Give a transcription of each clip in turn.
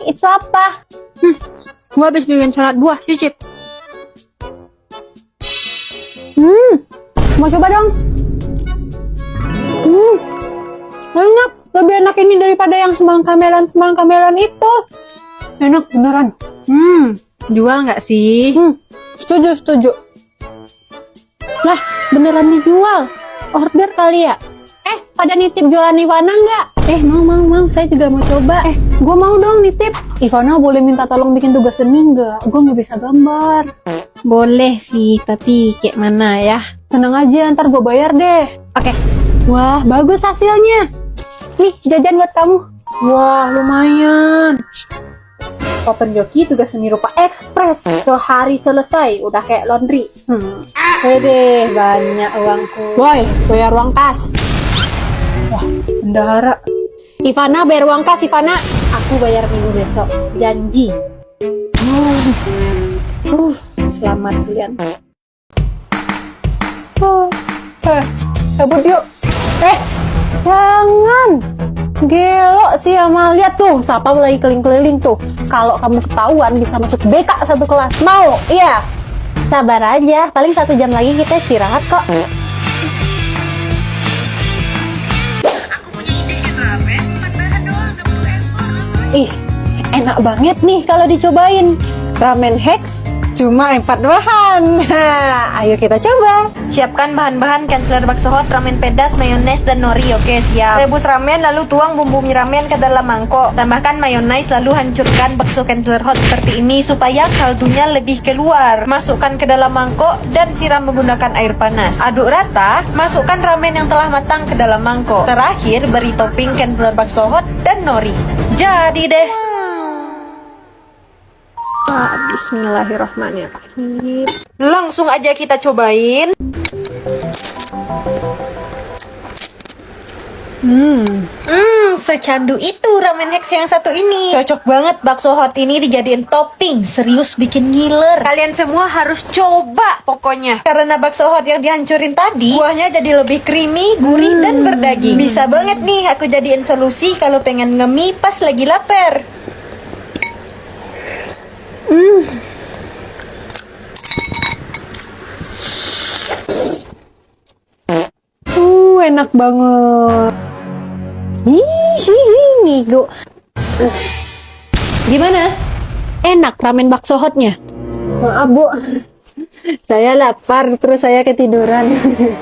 Itu apa? Gua habis bikin salad buah, cicip. Mau coba dong? Enak, lebih enak ini daripada yang semang kamelan itu. Enak beneran. Jual nggak sih? Setuju. Lah, beneran dijual. Order kali ya? Pada nitip jualan Ivana nggak? Mau. Saya juga mau coba. Gue mau dong nitip. Ivana boleh minta tolong bikin tugas seni nggak? Gue nggak bisa gambar. Boleh sih, tapi kayak mana ya? Tenang aja, ntar gue bayar deh. Oke. Wah, bagus hasilnya. Nih, jajan buat kamu. Wah, lumayan. Open joki tugas seni rupa ekspres. Sehari selesai, udah kayak laundry. Deh, banyak uangku. Boy, bayar uang kas. Wah, bendahara. Ivana, bayar uang kas, Ivana. Aku bayar minggu besok. Janji. Selamat kalian. Cabut yuk. Jangan. Gelo sih Amalia tuh. Siapa lagi keliling-keliling tuh. Kalau kamu ketahuan bisa masuk BK satu kelas. Mau? Iya. Sabar aja. Paling 1 jam lagi kita istirahat kok. Enak banget nih kalau dicobain. Ramen Hex cuma 4 bahan. Ayo kita coba. Siapkan bahan-bahan canceler bakso hot, ramen pedas, mayones, dan nori. Oke, siap. Rebus ramen, lalu tuang bumbu mie ramen ke dalam mangkok. Tambahkan mayones, lalu hancurkan bakso canceler hot seperti ini supaya kaldunya lebih keluar. Masukkan ke dalam mangkok dan siram menggunakan air panas. Aduk rata, masukkan ramen yang telah matang ke dalam mangkok. Terakhir, beri topping canceler bakso hot dan nori. Jadi deh. Bismillahirrahmanirrahim. Langsung aja kita cobain. Secandu itu ramen Hex yang satu ini. Cocok banget bakso hot ini dijadiin topping. Serius bikin ngiler. Kalian semua harus coba pokoknya. Karena bakso hot yang dihancurin tadi, buahnya jadi lebih creamy, gurih, dan berdaging. Bisa banget nih aku jadiin solusi kalau pengen ngemie pas lagi lapar. Enak banget. Ngigo. Gimana? Enak ramen bakso hotnya? Maaf, Bu. Saya lapar, terus saya ketiduran.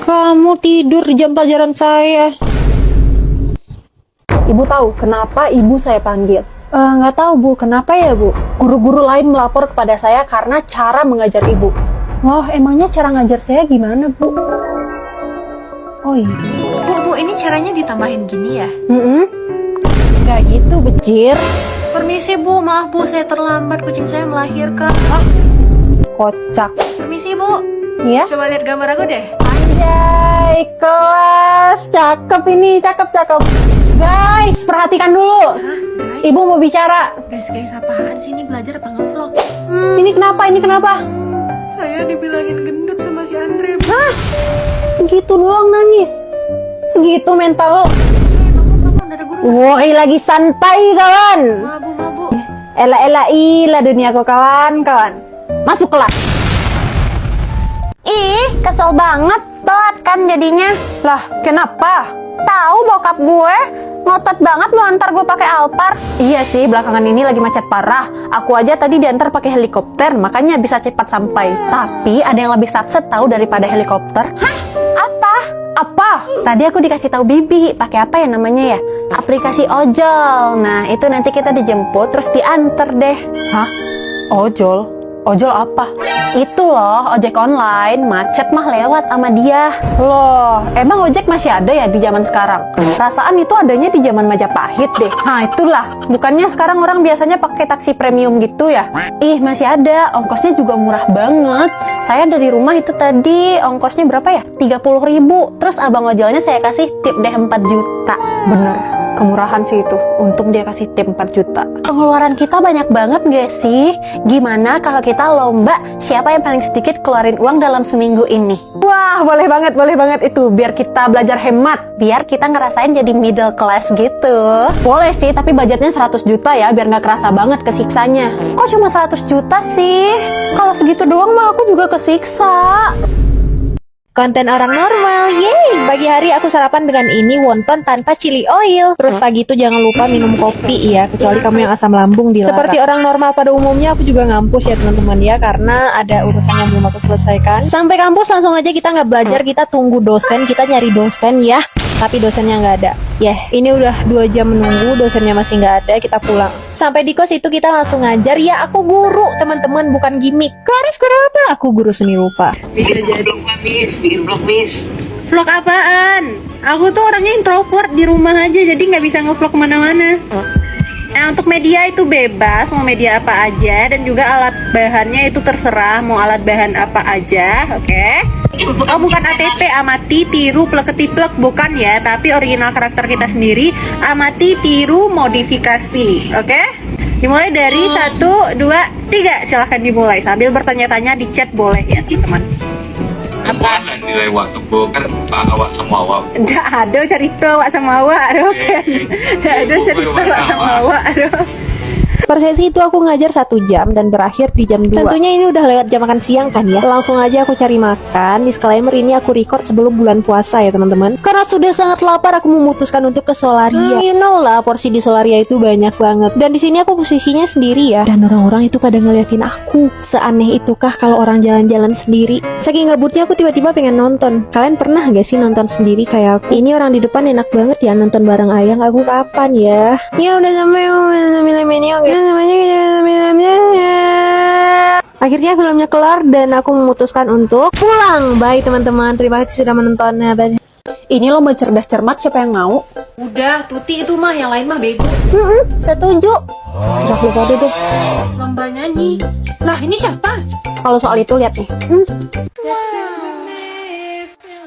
Kamu tidur di jam pelajaran saya. Ibu tahu kenapa ibu saya panggil? Nggak tahu, Bu. Kenapa ya, Bu? Guru-guru lain melapor kepada saya karena cara mengajar ibu. Wah, emangnya cara ngajar saya gimana, Bu? Oh iya. Bu, ini caranya ditambahin gini ya? Nggak gitu, becir. Permisi Bu, maaf Bu, saya terlambat, kucing saya melahirkan. Kocak. Permisi Bu, Iya? coba lihat gambar aku deh. Anjay, kelas. Cakep ini, cakep. Guys, perhatikan dulu. Guys, Ibu mau bicara. guys, apaan sih ini, belajar apa nge-vlog? Ini kenapa? Saya dibilangin gendut sama si Andre. Gitu doang nangis. Segitu mental lo. Mabuk, ada guru. Woi, lagi santai kawan. Mabuk. Ela ilah duniaku kawan. Masuk kelas. Kesel banget tot kan jadinya. Lah, kenapa? Tahu bokap gue ngotot banget lo antar gue pakai Alphard. Iya sih, belakangan ini lagi macet parah. Aku aja tadi diantar pakai helikopter, makanya bisa cepat sampai. Tapi ada yang lebih satset tahu daripada helikopter. Hah? Apa? Tadi aku dikasih tahu Bibi, pakai apa ya namanya ya? Aplikasi ojol. Nah, itu nanti kita dijemput terus diantar deh. Hah? Ojol? Ojol apa? Itu loh, ojek online. Macet mah lewat sama dia. Loh, emang ojek masih ada ya di zaman sekarang? Perasaan itu adanya di zaman Majapahit deh. Nah, itulah. Bukannya sekarang orang biasanya pakai taksi premium gitu ya? Masih ada. Ongkosnya juga murah banget. Saya dari rumah itu tadi ongkosnya berapa ya? 30.000. Terus abang ojolnya saya kasih tip deh 4 juta. Bener. kemurahan sih itu. Untung dia kasih tip 4 juta. Pengeluaran kita banyak banget gak sih? Gimana kalau kita lomba siapa yang paling sedikit keluarin uang dalam seminggu ini? Wah, boleh banget itu. Biar kita belajar hemat. Biar kita ngerasain jadi middle class gitu. Boleh sih, tapi budgetnya 100 juta ya, biar nggak kerasa banget kesiksanya. Kok cuma 100 juta sih? Kalau segitu doang mah aku juga kesiksa. Konten orang normal, yeay! Pagi hari aku sarapan dengan ini wonton tanpa chili oil. Terus pagi itu jangan lupa minum kopi ya, kecuali kamu yang asam lambung dilarang. Seperti orang normal pada umumnya, aku juga ngampus ya teman-teman ya, karena ada urusan yang belum aku selesaikan. Sampai kampus langsung aja kita nggak belajar, kita tunggu dosen, kita nyari dosen ya. Tapi dosennya nggak ada. Ini udah 2 jam menunggu, dosennya masih nggak ada, kita pulang. Sampai di kos itu kita langsung ngajar. Ya, aku guru, teman-teman, bukan gimmick. Karis, kenapa? Aku guru seni rupa. Bisa jadi. Bikin vlog, Miss. Vlog apaan? Aku tuh orangnya introvert, di rumah aja, jadi nggak bisa ngevlog kemana-mana. Nah, untuk media itu bebas, mau media apa aja, dan juga alat bahannya itu terserah, mau alat bahan apa aja, oke? Oh, bukan ATP, amati, tiru, plek ketiplek, bukan ya, tapi original karakter kita sendiri, amati, tiru, modifikasi, oke? Dimulai dari 1, 2, 3, silahkan dimulai, sambil bertanya-tanya di chat boleh ya, teman-teman. Apa nilai waktu kan Pak awak sama awak. Nggak ada cerita awak sama awak, aduh kan. Nggak ada cerita awak sama awak, aduh. Per sesi itu aku ngajar 1 jam dan berakhir di jam 2. Tentunya ini udah lewat jam makan siang kan ya. Langsung aja aku cari makan. Disclaimer, ini aku record sebelum bulan puasa ya teman-teman. Karena sudah sangat lapar, aku memutuskan untuk ke Solaria. You know lah, porsi di Solaria itu banyak banget. Dan di sini aku posisinya sendiri ya. Dan orang-orang itu pada ngeliatin aku. Seaneh itukah kalau orang jalan-jalan sendiri? Saking gabutnya aku tiba-tiba pengen nonton. Kalian pernah gak sih nonton sendiri kayak aku? Ini orang di depan enak banget ya nonton bareng Ayang. Aku kapan ya? Ya udah sampai akhirnya filmnya kelar dan aku memutuskan untuk pulang. Bye teman-teman, terima kasih sudah menonton. Ini lomba cerdas cermat, siapa yang mau? Udah, Tuti itu mah, yang lain mah bego. Setuju. Serah lu pada deh. Lomba nyanyi. Lah, ini siapa? Kalau soal itu lihat nih.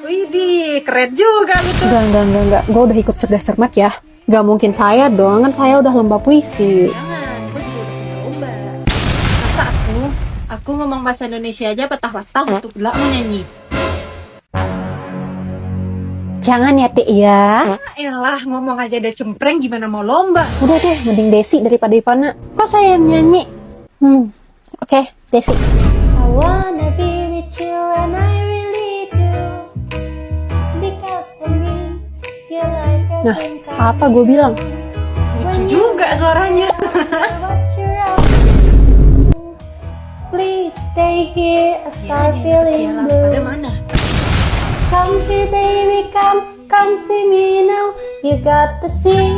Widih, keren juga gitu. Enggak. Gue udah ikut cerdas cermat ya. Gak mungkin saya dong, kan saya udah lomba puisi. Jangan, gue juga udah punya lomba. Masa aku ngomong bahasa Indonesia aja patah-patah untuk pula mau nyanyi. Jangan ya, Tik ya. Elah, ngomong aja udah cempreng, gimana mau lomba? Udah deh, mending Desi daripada Ivana. Kok saya yang nyanyi? Oke, Desi. I wanna be with you and I really do. Because for me, you're like a apa gue bilang? Lucu juga suaranya. Please stay here, I start feeling blue. Pada mana? Come here baby, come see me now. You got to see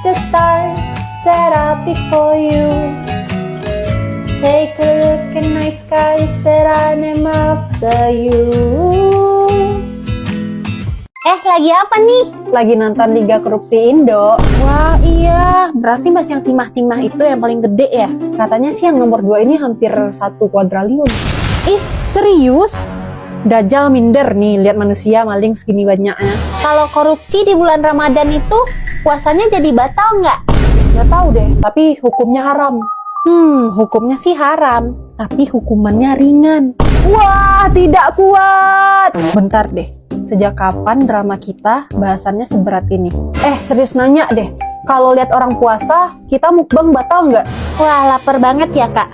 the star that I pick for you. Take a look in my skies that I name after you. Lagi apa nih? Lagi nonton Liga Korupsi Indo. Wah iya, berarti mas yang timah-timah itu yang paling gede ya? Katanya sih yang nomor 2 ini hampir 1 kuadriliun. Ih, serius? Dajjal minder nih, lihat manusia maling segini banyaknya. Kalau korupsi di bulan Ramadan itu, puasanya jadi batal nggak? Nggak tahu deh, tapi hukumnya haram. Hukumnya sih haram, tapi hukumannya ringan. Wah, tidak kuat. Bentar deh. Sejak kapan drama kita bahasannya seberat ini? Serius nanya deh, kalau lihat orang puasa, kita mukbang batal nggak? Wah, lapar banget ya, Kak.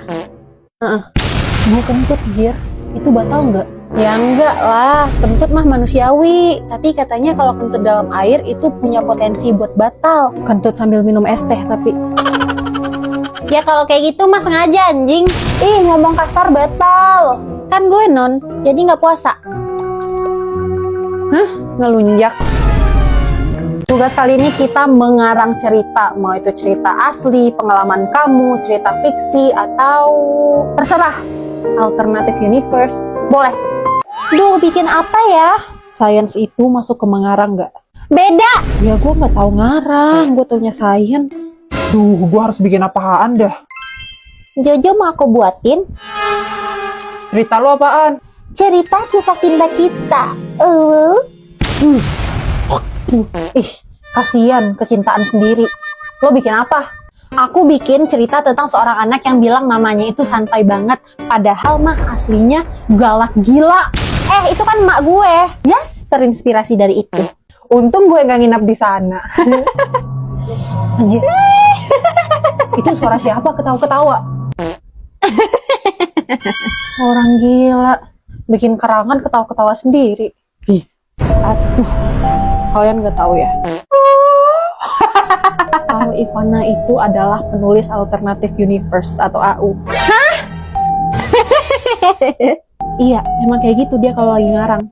Mau kentut, Jir. Itu batal nggak? Ya enggak lah, kentut mah manusiawi. Tapi katanya kalau kentut dalam air itu punya potensi buat batal. Kentut sambil minum es teh tapi. Ya kalau kayak gitu mah sengaja anjing. Ih, ngomong kasar batal. Kan gue non, jadi nggak puasa. Ngelunjak. Tugas kali ini kita mengarang cerita. Mau itu cerita asli, pengalaman kamu, cerita fiksi, atau terserah. Alternative universe. Boleh. Duh, bikin apa ya? Science itu masuk ke mengarang nggak? Beda! Ya gue nggak tahu ngarang, gue taunya science. Duh, gue harus bikin apaan dah? Jojo mau aku buatin? Cerita lo apaan? Cerita kisah cinta kita. Ih, Kasian, kecintaan sendiri. Lo bikin apa? Aku bikin cerita tentang seorang anak yang bilang mamanya itu santai banget, padahal mah aslinya galak gila. Itu kan emak gue. Yes, terinspirasi dari itu. Untung gue nggak nginap di sana. Anjir. Itu suara siapa ketawa-ketawa? Orang gila. Bikin kerangan ketawa-ketawa sendiri. Aduh. Kalian nggak tahu ya? Kalau Ivana itu adalah penulis alternatif universe atau AU. Hah? Iya, emang kayak gitu dia kalau lagi ngarang.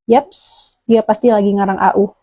Yaps, dia pasti lagi ngarang AU.